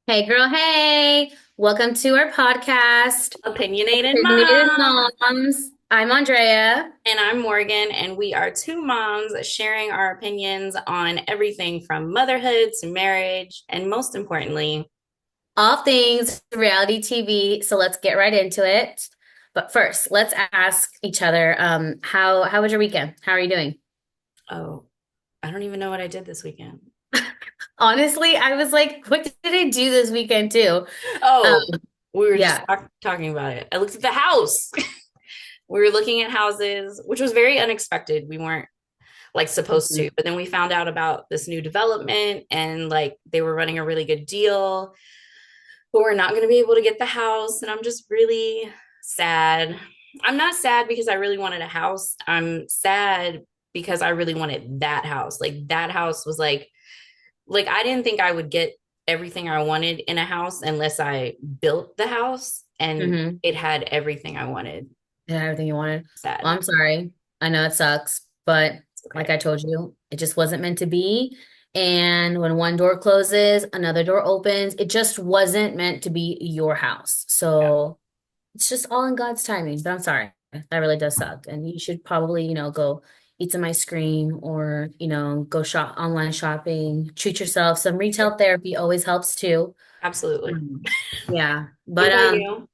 Hey girl, hey! Welcome to our podcast, Opinionated Opinionated Moms. Moms. I'm Andrea. And I'm Morgan, and we are two moms sharing our opinions on everything from motherhood to marriage, and most importantly, All things reality TV. So let's get right into it. But first, let's ask each other, how was your weekend? How are you doing? oh, I don't even know what I did this weekend. Honestly, I was like, what did I do this weekend too? Um, Oh, we were just yeah. talking about it. I looked at the house. We were looking at houses, which was very unexpected. We weren't like supposed to, Mhm. but then we found out about this new development and like they were running a really good deal, but we're not going to be able to get the house. And I'm just really sad. I'm not sad because I really wanted a house. I'm sad because I really wanted that house. Like that house was like I didn't think I would get everything I wanted in a house unless I built the house and Mm-hmm. it had everything I wanted. Yeah, everything you wanted. Well, Sad. I'm sorry. I know it sucks, but It's like okay. I told you, it just wasn't meant to be. And when one door closes, another door opens. It just wasn't meant to be your house. Yeah. So it's just all in God's timing. But I'm sorry. That really does suck. And you should probably, go eat some ice cream or, go shop online shopping, treat yourself. Some retail therapy always helps too. Absolutely. Yeah. What But about you?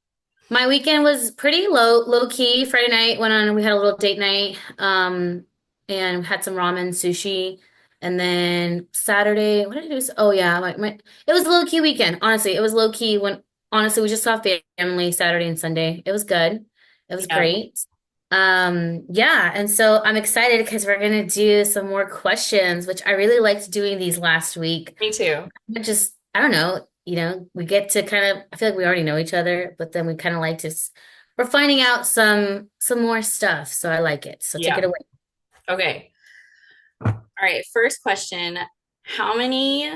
my weekend was pretty low key. Friday night we had a little date night, and had some ramen, sushi. And then Saturday, what did I do? Oh yeah, it was a low key weekend. Honestly, it was low key when honestly we just saw family Saturday and Sunday. It was good. It was Yeah, great. Yeah, and so I'm excited because we're gonna do some more questions, which I really liked doing these last week. me too. I don't know, we get to kind of, I feel like we already know each other, but then we kind of like to, we're finding out some more stuff. So I like it. So take it Yeah. away. Okay. All right. First question. How many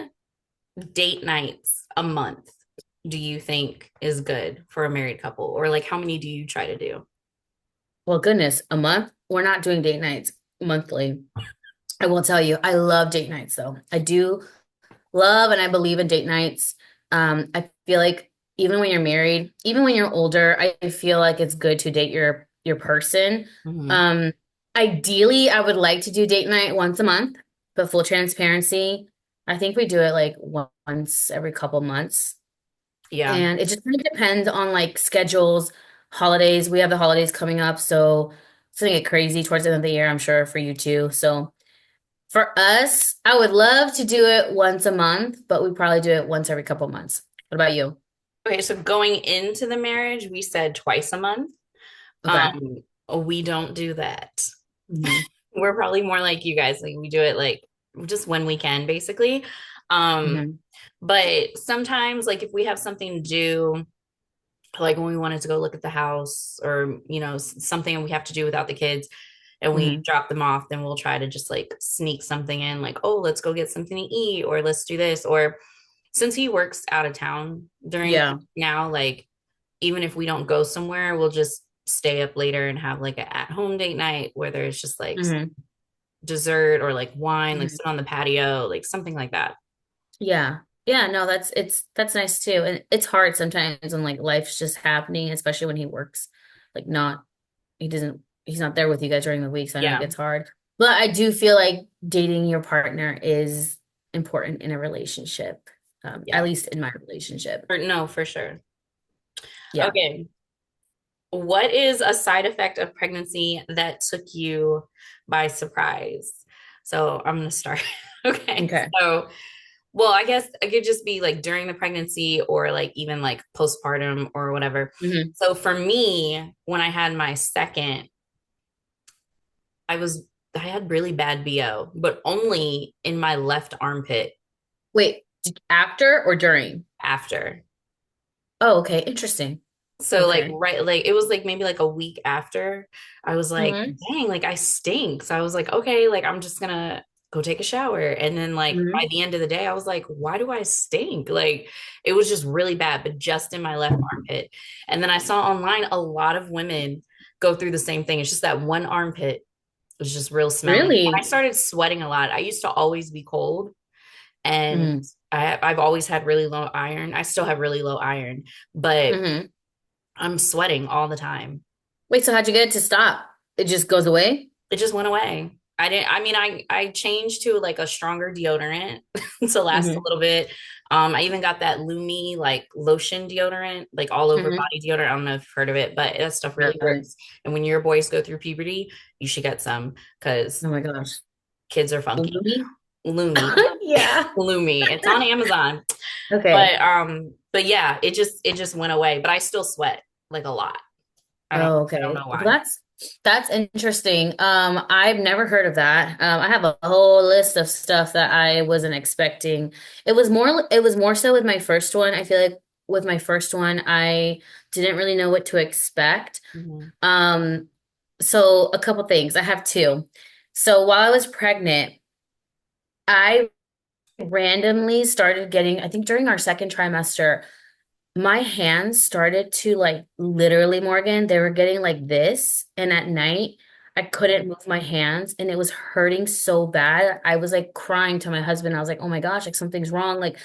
date nights a month do you think is good for a married couple? Or like how many do you try to do? Well, goodness, a month. We're not doing date nights monthly. I will tell you, I love date nights though. I do love and I believe in date nights. I feel like even when you're married, even when you're older, I feel like it's good to date your person. Hmm. Um, Ideally, I would like to do date night once a month, but full transparency, I think we do it like once every couple months. Yeah. And it just really depends on like schedules, holidays. We have the holidays coming up, so it's gonna get crazy towards the end of the year, I'm sure for you too. So for us, I would love to do it once a month, but we probably do it once every couple months. What about you? Okay. So going into the marriage, we said twice a month. Okay. We don't do that. Hmm. We're probably more like you guys. Like we do it like just when we can, basically. Um, Hmm. but sometimes, like if we have something to do, like when we wanted to go look at the house or something we have to do without the kids and we Hmm. drop them off, then we'll try to just like sneak something in, like, oh, let's go get something to eat or let's do this. Or since he works out of town during the Yeah. week now, like even if we don't go somewhere, we'll just stay up later and have like a at-home date night where there's just like Hmm. dessert or like wine, like Hmm. sit on the patio, like something like that. Yeah. Yeah, no, that's nice too. And it's hard sometimes when like life's just happening, especially when he works. Like not he's not there with you guys during the week, so I know it Yeah. gets hard. But I do feel like dating your partner is important in a relationship. At Yeah. least in my relationship. Or no, for sure. Yeah. Okay. What is a side effect of pregnancy that took you by surprise? So I'm going to start. Okay. Okay. So, well, I guess it could just be like during the pregnancy or like even like postpartum or whatever. Hmm. So for me, when I had my second, I was, I had really bad BO, but only in my left armpit Wait, after or during? after. Oh, okay. Interesting. So like Okay. right like it was like maybe like a week after I was like, Hmm. dang, like I stink. So I was like, okay, like I'm just gonna go take a shower. And then like by Hmm. the end of the day, I was like, why do I stink? Like it was just really bad, but just in my left armpit. And then I saw online a lot of women go through the same thing. It's just that one armpit was just real smelly. And I Really? started sweating a lot. I used to always be cold. And Mm. I've always had really low iron. I still have really low iron, but Hmm. I'm sweating all the time. Wait, so how'd you get it to stop? It just goes away? It just went away. I didn't, I mean, I changed to like a stronger deodorant to last a Hmm. little bit. I even got that Lumi like lotion deodorant, like all over Hmm. body deodorant. I don't know if you've heard of it, but that stuff really Right. works. And when your boys go through puberty, you should get some because Oh my gosh. kids are funky. Lumi? Lumi, Yeah. Lumi. It's on Amazon. Okay. But yeah, it just went away. But I still sweat like a lot. Oh, I don't know okay. Well, why. that's interesting. I've never heard of that. I have a whole list of stuff that I wasn't expecting. It was more so with my first one. I feel like with my first one, I didn't really know what to expect. Mhm. Um, so a couple things. I have two. So while I was pregnant, I randomly started getting, I think during our second trimester, my hands started to like literally, Morgan, they were getting like this. And at night, I couldn't move my hands and it was hurting so bad. I was like crying to my husband. I was like, oh my gosh, like something's wrong. Like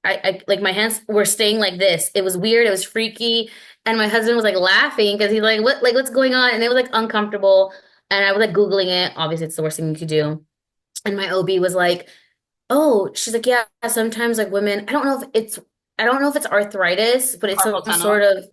I like my hands were staying like this. It was weird. It was freaky. And my husband was like laughing because he's like, what's going on? And it was like uncomfortable. And I was like Googling it. Obviously, it's the worst thing you could do. And my OB was like, oh, she's like, yeah, sometimes like women, I don't know if it's arthritis, but it's Carpal some sort tunnel. of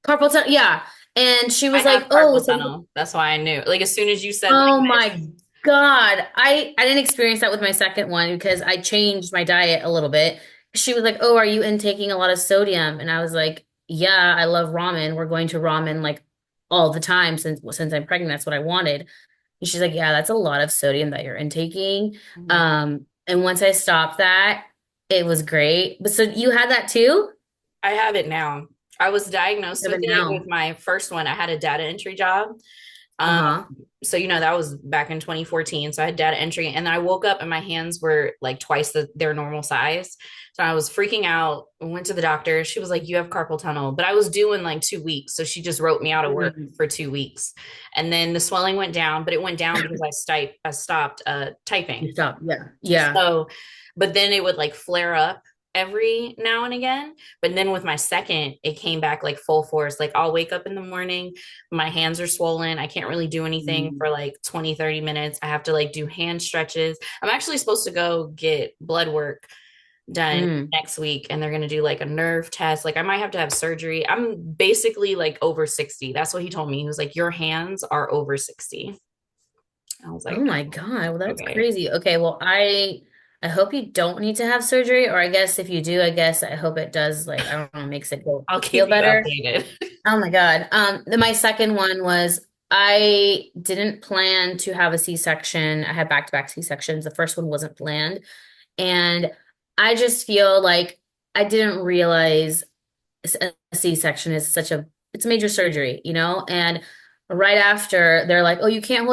carpal tunnel. Yeah. And she I was have like, oh, carpal so tunnel. That's why I knew. Like as soon as you said like oh this, my God. I didn't experience that with my second one because I changed my diet a little bit. She was like, oh, are you intaking a lot of sodium? And I was like, yeah, I love ramen. We're going to ramen like all the time since I'm pregnant. That's what I wanted. And she's like, yeah, that's a lot of sodium that you're intaking. Mhm. And once I stopped that, it was great. But so you had that too? I have it now. I was diagnosed You have with it it with now. my first one. I had a data entry job. Um, Uh-huh. so that was back in 2014. So I had data entry, and then I woke up and my hands were like twice their normal size. So I was freaking out. Went to the doctor. She was like, "You have carpal tunnel," but I was due in like 2 weeks, so she just wrote me out of work Mm. for 2 weeks, and then the swelling went down. But it went down because I stopped You typing. stopped. Yeah. Yeah. So, but then it would like flare up every now and again. But then with my second, it came back like full force. Like I'll wake up in the morning, my hands are swollen. I can't really do anything Mm. for like 20, 30 minutes. I have to like do hand stretches. I'm actually supposed to go get blood work done Mm. next week and they're going to do like a nerve test. Like I might have to have surgery. I'm basically like over 60. That's what he told me. He was like, your hands are over 60. I was Oh like, my God. Well, that's okay, crazy. Okay, well, I hope you don't need to have surgery, or I guess if you do, I guess I hope it does like I don't know, makes it go I'll feel keep you better. updated. Oh my God. My second one was I didn't plan to have a C-section. I had back-to-back C-sections. The first one wasn't planned. And I just feel like I didn't realize a C-section is it's a major surgery, you know? And right after they're like, oh, you can't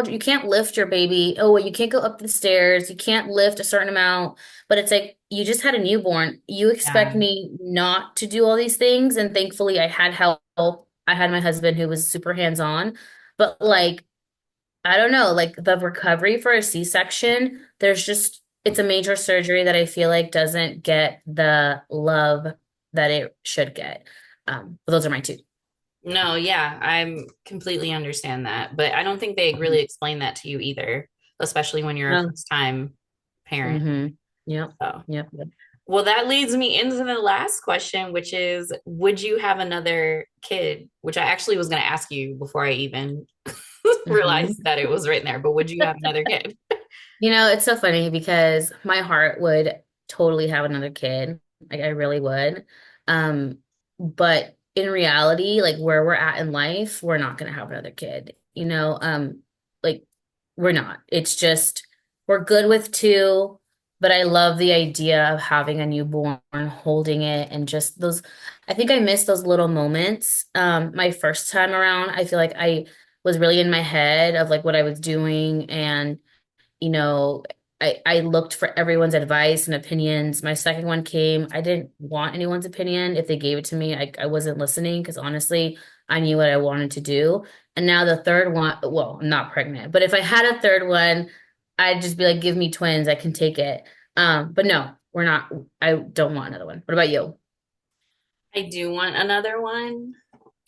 lift your baby. Oh, well, you can't go up the stairs. You can't lift a certain amount. But it's like, you just had a newborn. You expect Yeah. me not to do all these things. And thankfully I had help. I had my husband who was super hands-on. But like, I don't know, like the recovery for a C-section, it's a major surgery that I feel like doesn't get the love that it should get. But those are my two. No, yeah, I'm completely understand that, but I don't think they really explain that to you either, especially when you're a No. first time parent. Mm-hmm. Yep. So, Yep. Yep. well, that leads me into the last question, which is, would you have another kid? Which I actually was going to ask you before I even realized Hmm. that it was written there, but would you have another kid? You know, it's so funny because my heart would totally have another kid. Like I really would. Um, but in reality, like where we're at in life, we're not gonna have another kid. You know, like we're not. It's just we're good with two, but I love the idea of having a newborn, holding it, and just those. I think I missed those little moments. My first time around, I feel like I was really in my head of like what I was doing and you know, I looked for everyone's advice and opinions. My second one came. I didn't want anyone's opinion. If they gave it to me, I wasn't listening because honestly, I knew what I wanted to do. And now the third one, well, I'm not pregnant, but if I had a third one, I'd just be like, give me twins. I can take it. But no. we're not, I don't want another one. What about you? I do want another one.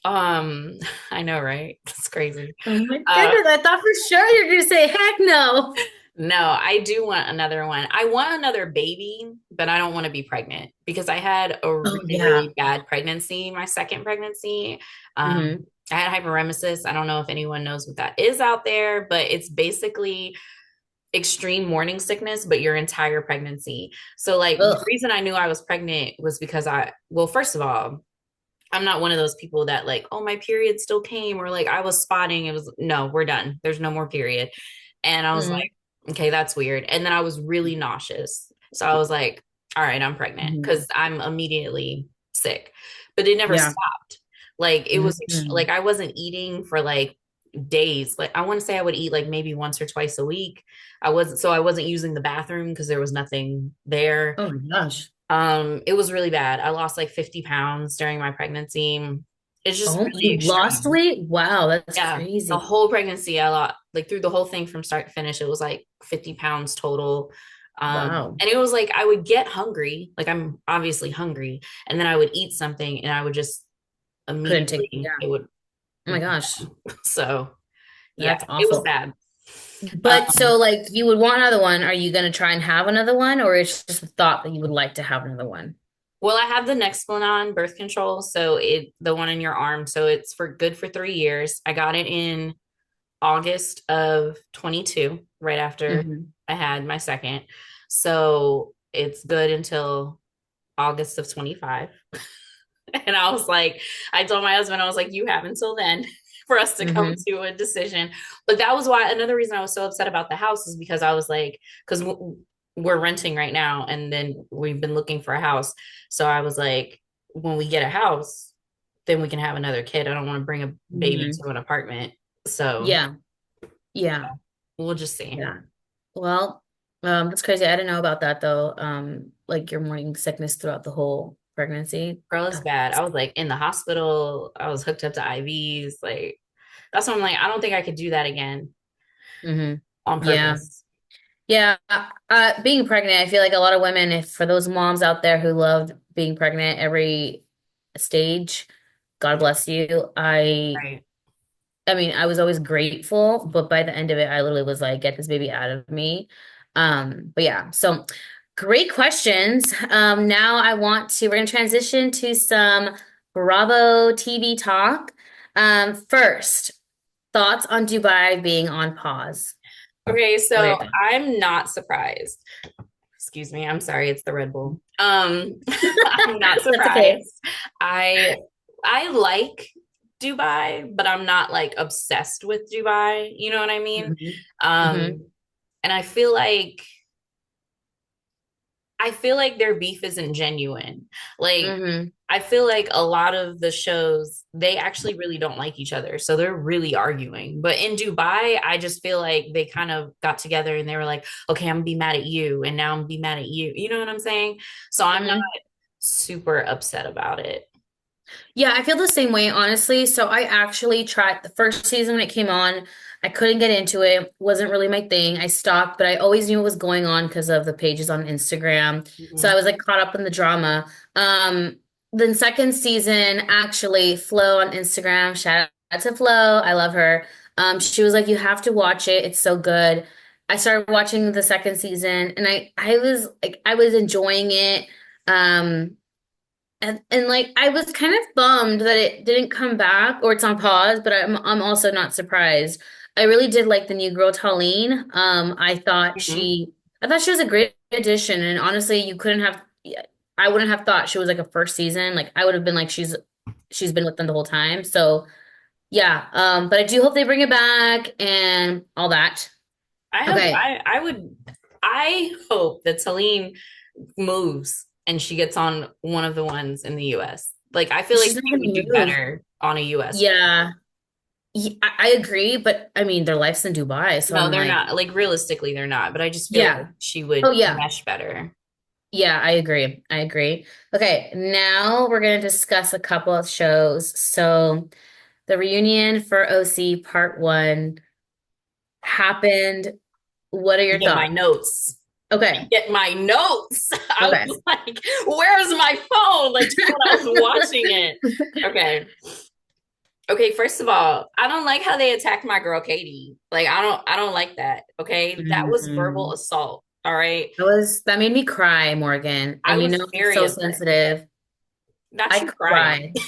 Um, I know, right? It's crazy. Oh my Uh, goodness, I thought for sure you were going to say heck no. no, I do want another one. I want another baby, but I don't want to be pregnant because I had a Oh really, yeah. really bad pregnancy, my second pregnancy. Um, Hmm. I had hyperemesis. I don't know if anyone knows what that is out there, but it's basically extreme morning sickness, but your entire pregnancy. So, like, the Ugh. reason I knew I was pregnant was because well, first of all, I'm not one of those people that like, oh, my period still came, or like I was spotting. It was no, we're done. There's no more period. And I was Hmm. like, okay, that's weird. And then I was really nauseous. So I was like, all right, I'm pregnant Hmm. because I'm immediately sick. But it never Yeah. stopped. Like it was Hmm. like I wasn't eating for like days. Like I want to say I would eat like maybe once or twice a week. I wasn't using the bathroom because there was nothing there. Oh my gosh. It was really bad. I lost like 50 pounds during my pregnancy. It's just Oh, really you lost extreme. weight? Wow, that's Yeah. The crazy. whole pregnancy, I lost like through the whole thing from start to finish, it was like 50 pounds total. Wow. And it was like I would get hungry, like I'm obviously hungry, and then I would eat something and I would just Couldn't take, immediately yeah. it would Oh my gosh. so yeah, That's it was awful. bad. But Um, so like you would want another one. Are you going to try and have another one or it's just a thought that you would like to have another one? well, I have the next one on birth control, so it the one in your arm, so it's for good for 3 years. I got it in August of 22, right after Hmm. I had my second. So it's good until August of 25. And I was like, I told my husband, I was like, you have until then for us to come Hmm. to a decision. But that was why another reason I was so upset about the house is because I was like, because we're renting right now and then we've been looking for a house. So I was like, when we get a house, then we can have another kid. I don't want to bring a baby Hmm. to an apartment. So Yeah. Yeah. we'll just see. Yeah. Well, that's crazy. I didn't know about that though. Like your morning sickness throughout the whole pregnancy. Girl, it's bad. I was like in the hospital. I was hooked up to IVs. Like, that's why I'm like, I don't think I could do that again Hmm. on Yeah. purpose. Yeah. Being pregnant, I feel like a lot of women, if for those moms out there who loved being pregnant every stage, God bless you. Right. I mean, I was always grateful, but by the end of it, I literally was like, get this baby out of me. But yeah, so great questions. Now we're gonna transition to some Bravo TV talk. First, thoughts on Dubai being on pause. Okay, What are so your thoughts? I'm not surprised. Excuse me. I'm sorry. It's the Red Bull. I'm not That's okay. surprised. I I like Dubai, but I'm not like obsessed with Dubai. You know what I mean? Hmm. Hmm. Um, and I feel like their beef isn't genuine. Like, Hmm. I feel like a lot of the shows, they actually really don't like each other. So they're really arguing. But in Dubai, I just feel like they kind of got together and they were like, okay, I'm gonna be mad at you. And now I'm gonna be mad at you. You know what I'm saying? So I'm not Hmm. super upset about it. Yeah, I feel the same way, honestly. So I actually tried the first season when it came on. I couldn't get into it. Wasn't really my thing. I stopped, but I always knew what was going on because of the pages on Instagram. So I Mhm. was like caught up in the drama. Then second season, actually, Flo on Instagram, shout out to Flo. I love her. She was like, you have to watch it. It's so good. I started watching the second season and I was like I was enjoying it. Um and like I was kind of bummed that it didn't come back or it's on pause, but I'm also not surprised. I really did like the new girl Talene. Mhm. I thought she was a great addition, and honestly, you couldn't have yeah, I wouldn't have thought she was like a first season. Like I would have been like she's been with them the whole time. So yeah, but I do hope they bring it back and all that. Okay. I hope that Celine moves and she gets on one of the ones in the US. Like I feel like She's not she gonna would do move. better on a US show. Yeah. I agree, but I mean their life's in Dubai, so No, I'm they're like, not. Like realistically, they're not. But I just feel like yeah. she Oh would yeah. mesh better. Yeah, I agree. I agree. Okay, now we're going to discuss a couple of shows. So, the reunion for OC Part 1 happened. What are You your get my thoughts? notes. Okay. Get my notes. I Okay. was like, where's my phone? Like, just when I was watching it. Okay. Okay, first of all, I don't like how they attacked my girl Katie. Like, I don't like that. Okay. That was verbal Mhm. assault. All right. That made me cry, Morgan. I And you was know, I'm very so upset. sensitive. Not I you crying. cried.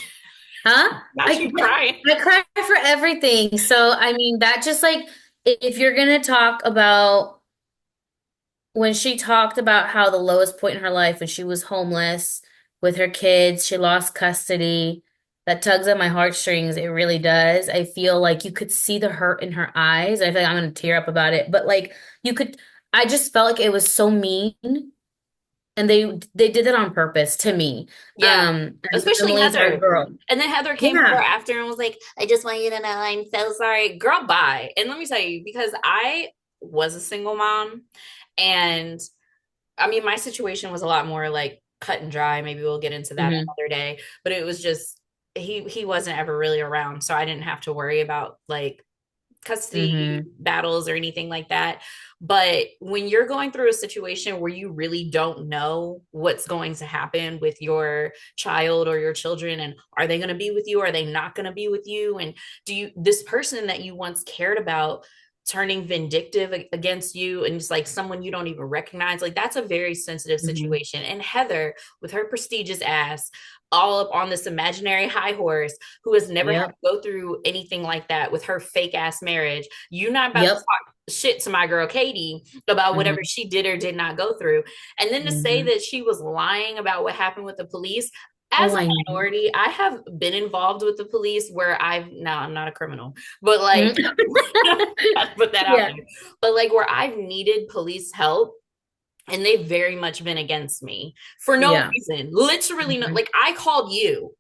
Huh? Not you crying. I cry for everything. So, I mean, that just like, if you're gonna talk about when she talked about how the lowest point in her life when she was homeless with her kids, she lost custody, that tugs at my heartstrings. It really does. I feel like you could see the hurt in her eyes. I feel like I'm gonna tear up about it. But like you could, I just felt like it was so mean, and they did it on purpose to me. Yeah. And Especially Emily's our Heather. girl. And then Heather came to her Yeah. after and was like, I just want you to know I'm so sorry. Girl, bye. And let me tell you, because I was a single mom, and I mean, my situation was a lot more like cut and dry. Maybe we'll get into that Hmm. another day. But it was just he wasn't ever really around, so I didn't have to worry about like custody Hmm. battles or anything like that. But when you're going through a situation where you really don't know what's going to happen with your child or your children, and are they going to be with you? Are they not going to be with you? And do you, this person that you once cared about, turning vindictive against you, and it's like someone you don't even recognize, like that's a very sensitive Hmm. situation. And Heather, with her prestigious ass, all up on this imaginary high horse, who has never had to Yep. go through anything like that with her fake ass marriage. You're not about to Yep. talk shit to my girl Katie about whatever Hmm. she did or did not go through. And then to say Hmm. that she was lying about what happened with the police. As Oh, a I know. minority, I have been involved with the police where I've, now I'm not a criminal, but like, Mhm. I put that out Yeah. there. But like where I've needed police help, and they've very much been against me for no Yeah. reason. Literally, no, Hmm. like I called you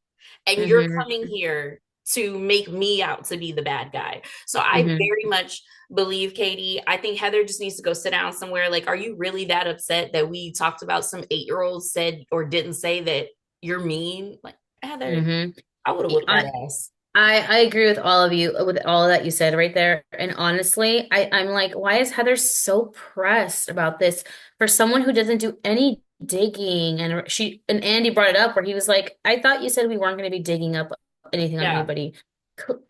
and you're Hmm. coming here to make me out to be the bad guy. So I Hmm. very much believe Katie. I think Heather just needs to go sit down somewhere. Like, are you really that upset that we talked about some 8-year-old said or didn't say that you're mean? Like, Heather, Hmm. I would have whooped that ass. I agree with all of you with all that you said right there. And honestly, I'm like, why is Heather so pressed about this for someone who doesn't do any digging? And Andy brought it up where he was like, I thought you said we weren't going to be digging up anything on Yeah. anybody.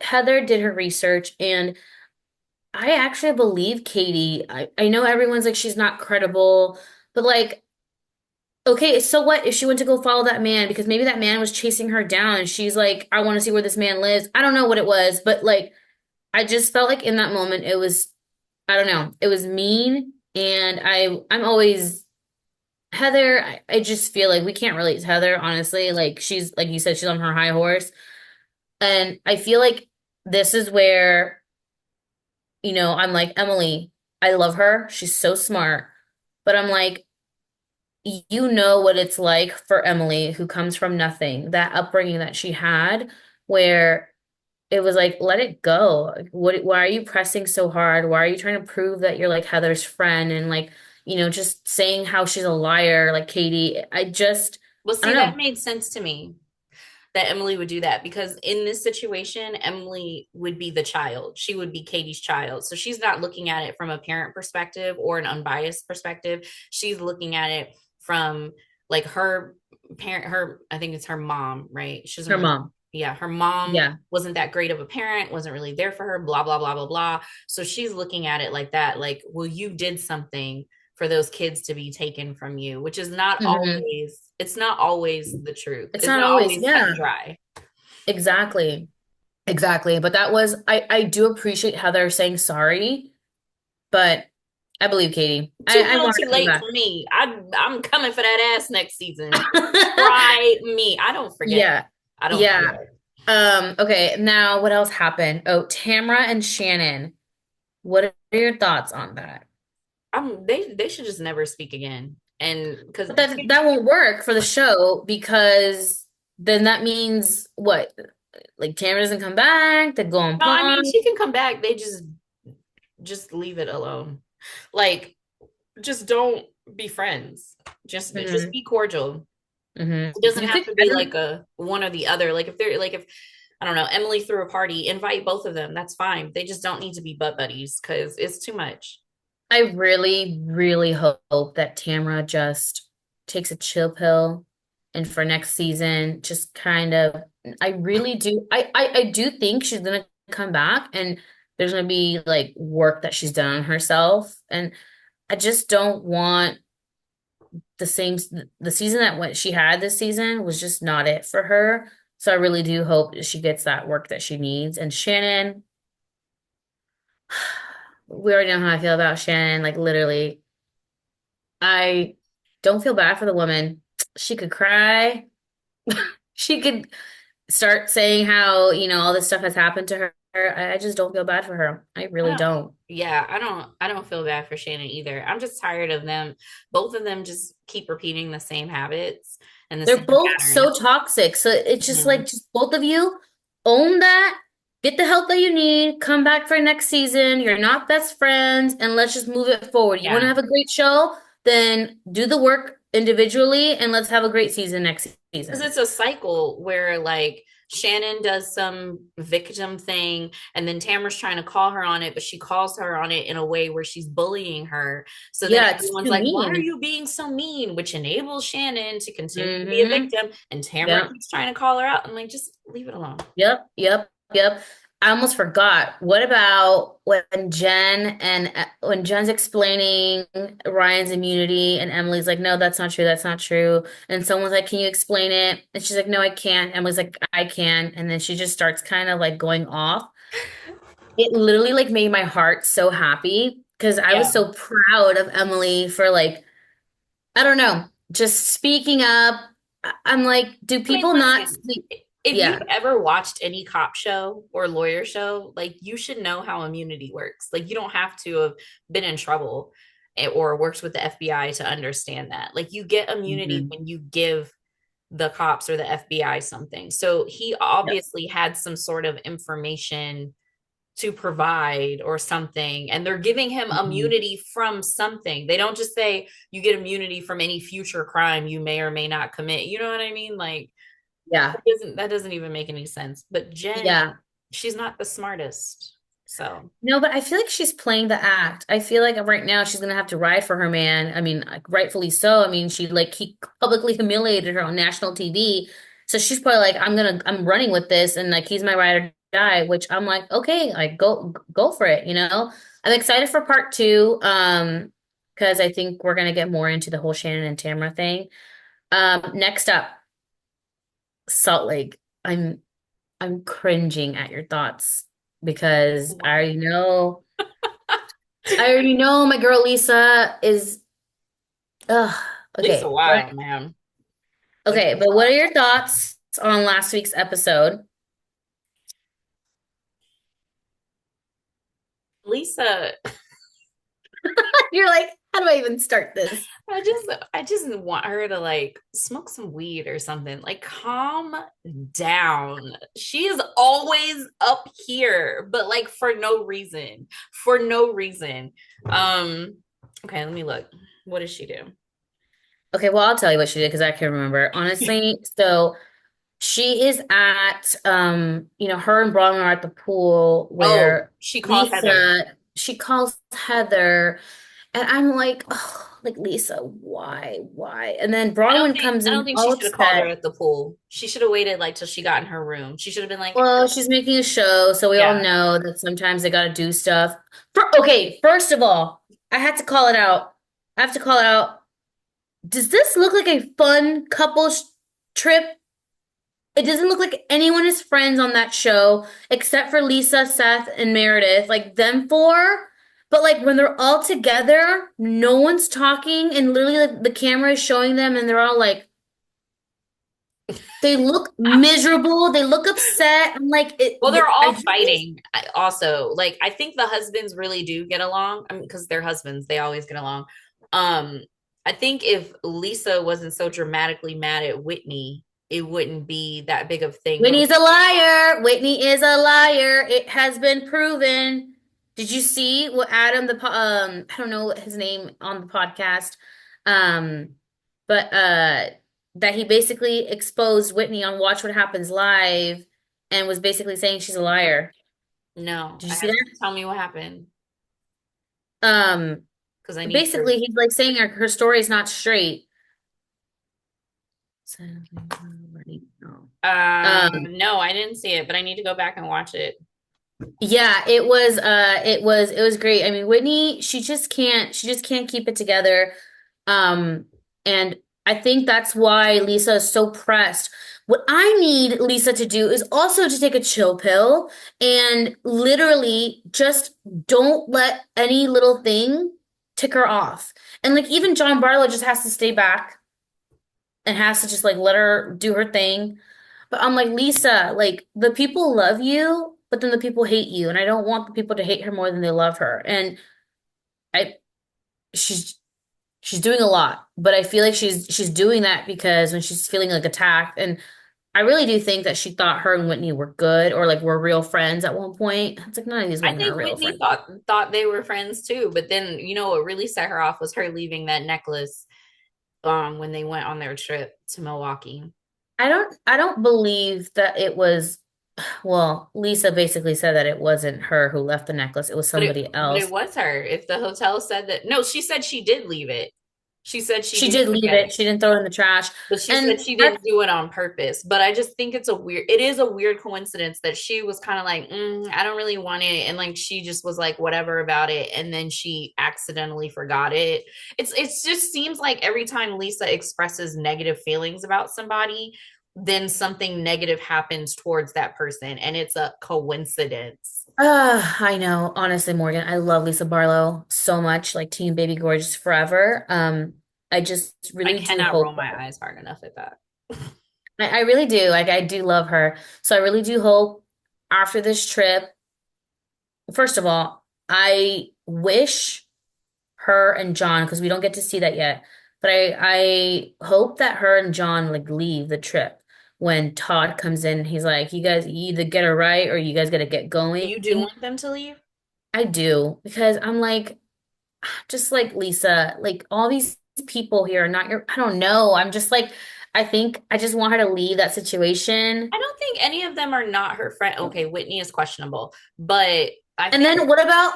Heather did her research, and I actually believe Katie. I know everyone's like she's not credible, but like, okay, so what if she went to go follow that man because maybe that man was chasing her down and she's like, I want to see where this man lives. I don't know what it was, but like I just felt like in that moment it was, I don't know, it was mean. And I'm always Heather, I just feel like we can't relate to Heather, honestly. Like she's like you said, she's on her high horse. And I feel like this is where, I'm like, Emily, I love her. She's so smart. But I'm like, you know what it's like for Emily, who comes from nothing, that upbringing that she had, where it was like, let it go. Like, why are you pressing so hard? Why are you trying to prove that you're like Heather's friend and like, just saying how she's a liar, like Katie? Well, I see, don't that know. made sense to me that Emily would do that, because in this situation, Emily would be the child. She would be Katie's child. So she's not looking at it from a parent perspective or an unbiased perspective. She's looking at it from like her parent, I think it's her mom, right? She doesn't Her really, mom. yeah, her mom Yeah. wasn't that great of a parent, wasn't really there for her, blah, blah, blah, blah, blah. So she's looking at it like that, like, well, you did something for those kids to be taken from you, which is not Hmm. always, it's not always the truth. It's It's not not always, always cut yeah, and dry. exactly. Exactly. But I do appreciate how they're saying sorry, but I believe Katie. Too I little, want too her to come late back. for me. I'm coming for that ass next season. Try me. I don't forget. Yeah. I don't Yeah. forget. Okay, now what else happened? Oh, Tamra and Shannon. What are your thoughts on that? They should just never speak again. And because But that won't work for the show because then that means what? Like Tamra doesn't come back, they go on no, I mean pause. she can come back. They just leave it alone. Like, just don't be friends. Just Hmm. be cordial. Hmm. It doesn't You have could to be like Kevin, a one or the other. Like if they're like, if I don't know, Emily threw a party, invite both of them. That's fine. They just don't need to be butt buddies because it's too much. I really, really hope that Tamra just takes a chill pill and for next season, just kind of, I really do. I do think she's gonna come back and there's gonna be like work that she's done on herself. And I just don't want the same, the season that what she had this season was just not it for her. So I really do hope that she gets that work that she needs. And Shannon, we already know how I feel about Shannon. Like literally, I don't feel bad for the woman. She could cry. She could start saying how, all this stuff has happened to her. I just don't feel bad for her. I I really don't, don't. yeah, I don't feel bad for Shannon either. I'm just tired of them. Both of them just keep repeating the same habits and the They're same both so patterns. toxic. So it's just like, Mhm. just both of you own that, get the help that you need, come back for next season. You're not best friends, and let's just move it forward. You want to Yeah. have a great show? Then do the work individually, and let's have a great season next Because season. it's a cycle where like Shannon does some victim thing and then Tamara's trying to call her on it, but she calls her on it in a way where she's bullying her. So then Yeah, it's everyone's too like, why are mean. you being so mean? Which enables Shannon to continue to be a Mm-hmm. victim. And Tamara Yep. keeps trying to call her out. I'm like, just leave it alone. Yep, yep, yep. I almost forgot. What about when Jen's explaining Ryan's immunity and Emily's like, no, that's not true, that's not true. And someone's like, can you explain it? And she's like, no, I can't. Emily's like, I can. And then she just starts kind of like going off. It literally like made my heart so happy because I was Yeah. so proud of Emily for like, I don't know, just speaking up. I'm like, do I mean, people not listen, see? if you've Yeah. ever watched any cop show or lawyer show, like you should know how immunity works. Like you don't have to have been in trouble or worked with the FBI to understand that. Like you get immunity Mhm. when you give the cops or the FBI something. So he Yep. obviously had some sort of information to provide or something, and they're giving him Mhm. immunity from something. They don't just say you get immunity from any future crime you may or may not commit. You know what I mean? Like Yeah. that doesn't even make any sense. But Jen, Yeah. she's not the smartest. So No, but I feel like she's playing the act. I feel like right now she's gonna have to ride for her man. I mean, like, rightfully so. I mean, he publicly humiliated her on national TV. So she's probably like, I'm running with this, and like he's my ride or die, which I'm like, okay, like go for it, I'm excited for part two, because I think we're gonna get more into the whole Shannon and Tamara thing. Next up, Salt Lake. I'm cringing at your thoughts because why? I already know my girl Lisa is ugh. Lisa Okay. Wild, man. Lisa Okay, but what are Wild. your thoughts on last week's episode? Lisa, You're like, how do I even start this? I just want her to like smoke some weed or something. Like calm down. She is always up here, but like for no reason. For no reason. Um okay, let me look. What does she do? Okay, well, I'll tell you what she did because I can remember. Honestly, so she is at her and Bronwyn are at the pool Oh, where she called Heather. she calls Heather. And I'm like, oh, like Lisa, why? And then Bronwyn comes I don't in think she all should have called her upset. at the pool. She should have waited like till she got in her room. She should have been like, Well, she's making a show, so we all yeah. know that sometimes they gotta do stuff. Okay, first of all, I had to call it out. I have to call it out. Does this look like a fun trip? It doesn't look like anyone is friends on that show except for Lisa, Seth, and Meredith, like them four. But like when they're all together, no one's talking, and literally like, the camera is showing them, and they're all like, they look miserable, they look upset. I'm like, Well, they're I all just, fighting also. Like I think the husbands really do get along. I mean, because they're husbands, they always get along. Um, I think if Lisa wasn't so dramatically mad at Whitney, it wouldn't be that big of a thing. But Whitney's a liar. Whitney is a liar. It has been proven. Did you see what I don't know what his name on the podcast, um, but that he basically exposed Whitney on Watch What Happens Live and was basically saying she's a liar. no, Did you I see have that? tell me what happened. because I need her. Basically, he's like saying her story is not straight. So, no. Um, No, I didn't see it, but I need to go back and watch it. yeah, it was great. I mean, Whitney, she just can't keep it together. Um, and I think that's why Lisa is so pressed. What I need Lisa to do is also to take a chill pill and literally just don't let any little thing tick her off. And like even John Barlow just has to stay back and has to just like let her do her thing. But I'm like, Lisa, like the people love you, but then the people hate you. And I don't want the people to hate her more than they love her. And I she's she's doing a lot, but I feel like she's doing that because when she's feeling like attacked, and I really do think that she thought her and Whitney were good or like were real friends at one point. It's like none of these I women are think real Whitney friends. thought they were friends too, but then what really set her off was her leaving that necklace when they went on their trip to Milwaukee. I don't believe that it was, well, Lisa basically said that it wasn't her who left the necklace, it was somebody But it else. was her. If the hotel said that, no, she said she did leave it. She said she She didn't did leave forget it. it. She didn't throw it in the trash. But she said And she that's didn't do it on purpose. But I just think it is a weird coincidence that she was kind of like, I don't really want it. And like, she just was like, whatever about it. And then she accidentally forgot it. It's just seems like every time Lisa expresses negative feelings about somebody, then something negative happens towards that person. And it's a coincidence. I know. Honestly, Morgan, I love Lisa Barlow so much, like Team Baby Gorgeous forever. I just I really do cannot roll hope my eyes hard enough at that. I really do. Like I do love her. So I really do hope after this trip, first of all, I wish her and John, because we don't get to see that yet, but I hope that her and John like leave the trip when Todd comes in. He's like, you guys either get her right or you guys gotta get going. You do want them to leave? I do because I'm like, just like Lisa, like all these people here are not your, I don't know. I'm just like, I think I just want her to leave that situation. I don't think any of them are not her friend. Okay, Whitney is questionable, but I And think then what about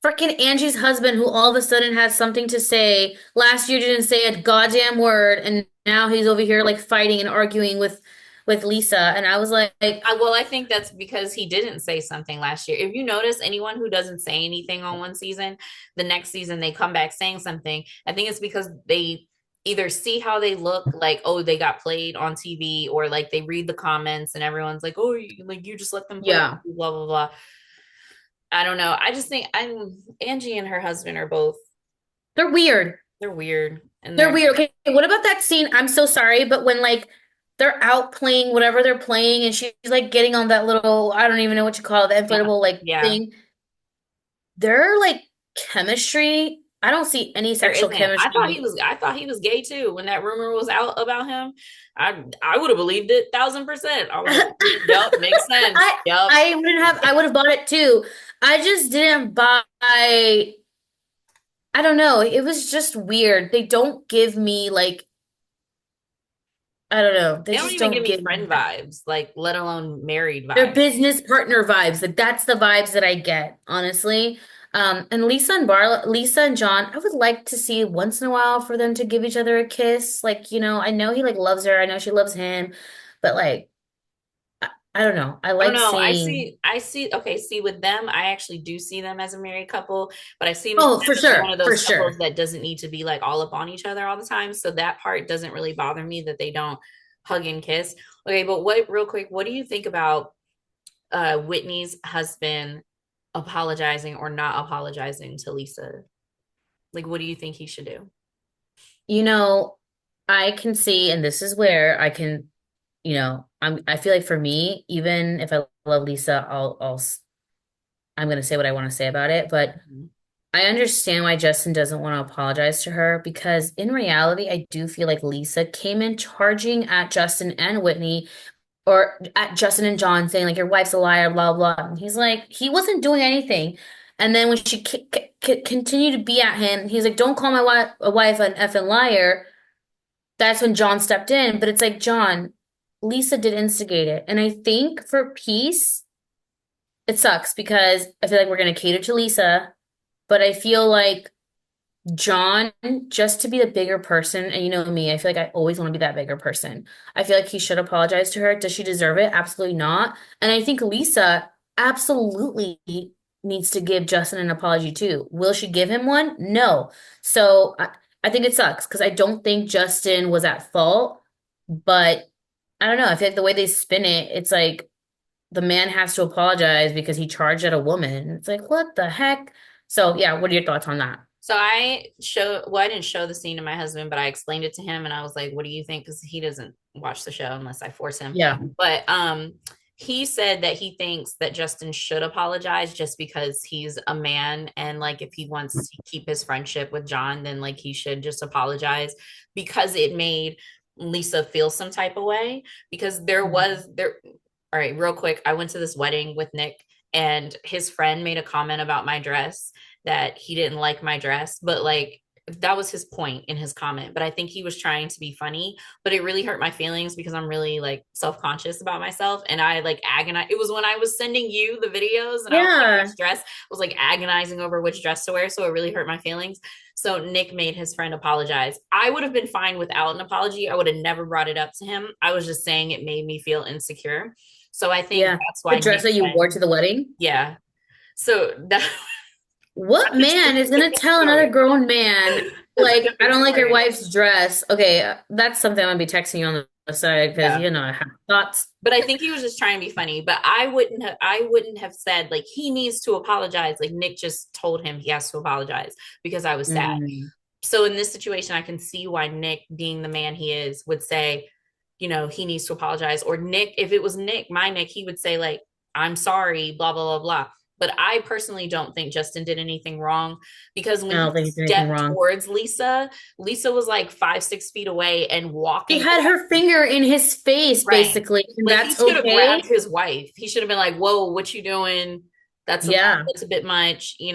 freaking Angie's husband who all of a sudden has something to say? Last year didn't say a goddamn word, and now he's over here like fighting and arguing with Lisa. And I was I think that's because he didn't say something last year. If you notice anyone who doesn't say anything on one season, the next season they come back saying something. I think it's because they either see how they look like, oh, they got played on TV, or like they read the comments and everyone's like, oh, you just let them play, yeah, blah blah blah. I don't know. I just think I'm Angie and her husband are both they're weird. they're weird and They're they're weird. Okay, what about that scene? I'm so sorry, but when like they're out playing whatever they're playing, and she's like getting on that little, I don't even know what you call it, the yeah, inflatable like yeah. thing. Their like chemistry, I don't see any There sexual isn't. chemistry. I thought he was gay too. When that rumor was out about him, I would have believed it 1,000%. I was like, yep, makes sense. I Yep. I would have bought it too. I just didn't buy, I don't know. It was just weird. They don't give me like, I don't know. They They don't just even give don't me give me friend that. vibes, like let alone married They're vibes. business partner vibes. Like that's the vibes that I get, honestly. And Lisa and John, I would like to see once in a while for them to give each other a kiss. Like, I know he like loves her. I know she loves him, but like, I don't know. I I don't like know. seeing. Okay, see with them, I actually do see them as a married couple, but I see them Oh, for as one sure, of for those couples sure. that doesn't need to be like all up on each other all the time. So that part doesn't really bother me that they don't hug and kiss. Okay, but real quick, what do you think about Whitney's husband apologizing or not apologizing to Lisa? Like, what do you think he should do? You know, I can see, and this is where I can, I feel like for me, even if I love Lisa, I'm gonna say what I want to say about it, but Mhm. I understand why Justin doesn't want to apologize to her because in reality, I do feel like Lisa came in charging at Justin and Whitney or at Justin and John saying like your wife's a liar, blah blah. And he's like he wasn't doing anything. And then when she continued to be at him, he's like, "Don't call my wife an effing liar." That's when John stepped in. But it's like John, Lisa did instigate it, and I think for peace, it sucks because I feel like we're gonna cater to Lisa, but I feel like John, just to be the bigger person, and you know me, I feel like I always want to be that bigger person. I feel like he should apologize to her. Does she deserve it? Absolutely not. And I think Lisa absolutely needs to give Justin an apology too. Will she give him one? No. So I think it sucks because I don't think Justin was at fault, but I don't know. I feel like the way they spin it, it's like the man has to apologize because he charged at a woman. It's like, what the heck? So yeah, what are your thoughts on that? So I didn't show the scene to my husband, but I explained it to him and I was like, what do you think? Because he doesn't watch the show unless I force him. Yeah. But he said that he thinks that Justin should apologize just because he's a man and like if he wants to keep his friendship with John, then like he should just apologize because it made Lisa feel some type of way. Because there all right, real quick, I went to this wedding with Nick and his friend made a comment about my dress that he didn't like my dress, but like that was his point in his comment. But I think he was trying to be funny, but it really hurt my feelings because I'm really like self-conscious about myself. And I like agonize. It was when I was sending you the videos and I was like, Yeah. which dress? I was like agonizing over which dress to wear. So it really hurt my feelings. So Nick made his friend apologize. I would have been fine without an apology. I would have never brought it up to him. I was just saying it made me feel insecure. So I think Yeah. that's The why dress Nick that you went, wore to the wedding? yeah. So that What that's a man is gonna different tell another story. grown man, That's a like, I different don't like your story. wife's dress? Okay, that's something I'm gonna be texting you on the side because Yeah. you know I have thoughts. But I think he was just trying to be funny. But I wouldn't have said like he needs to apologize. Like Nick just told him he has to apologize because I was sad. Mm, So in this situation, I can see why Nick, being the man he is, would say, he needs to apologize. Or Nick, if it was Nick, my Nick, he would say, like, I'm sorry, blah, blah, blah, blah. But I personally don't think Justin did anything wrong because I when he don't think he did anything stepped wrong. towards Lisa, Lisa was like 5, 6 feet away and She walking had her finger in his face, right. basically, and Like he that's should have grabbed okay. his wife. He should have been like, "Whoa, what you doing? That's a lot. Yeah, That's a bit much." It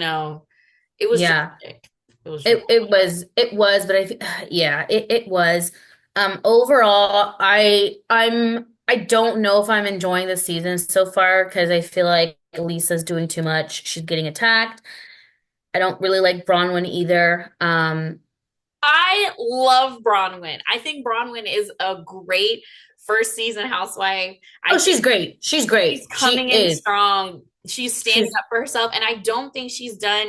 was yeah. dramatic. It was dramatic. It was, but yeah, it was. Overall, I don't know if I'm enjoying the season so far because I feel like Lisa's doing too much. She's getting attacked. I don't really like Bronwyn either. I love Bronwyn. I think Bronwyn is a great first season housewife. I Oh, think she's great. She's she's great. She coming in is. strong. She's standing She's up for herself, and I don't think she's done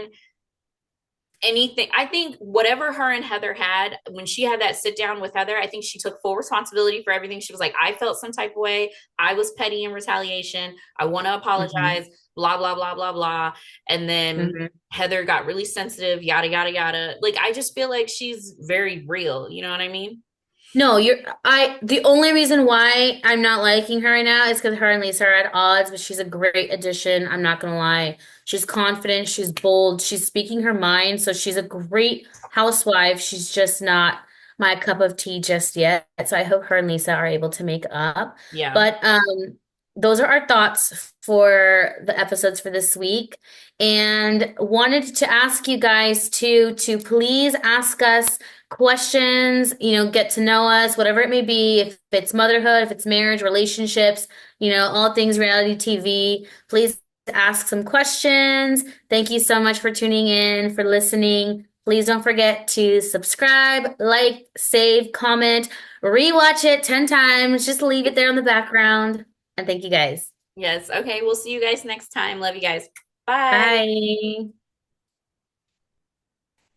anything. I think whatever her and Heather had, when she had that sit down with Heather, I think she took full responsibility for everything. She was like, I felt some type of way. I was petty in retaliation. I want to mhm, apologize, blah, blah, blah, blah, blah. And then mhm. Heather got really sensitive, yada, yada, yada. Like, I just feel like she's very real. You know what I mean? No, the only reason why I'm not liking her right now is because her and Lisa are at odds, but she's a great addition. I'm not gonna lie. She's confident, she's bold, she's speaking her mind, so she's a great housewife. She's just not my cup of tea just yet. So I hope her and Lisa are able to make up. Yeah. But those are our thoughts for the episodes for this week. And wanted to ask you guys to please ask us questions, get to know us, whatever it may be, if it's motherhood, if it's marriage, relationships, all things reality TV. Please ask some questions. Thank you so much for tuning in, for listening. Please don't forget to subscribe, like, save, comment, rewatch it 10 times. Just leave it there in the background. And thank you guys. Yes. Okay. We'll see you guys next time. Love you guys. Bye. Bye.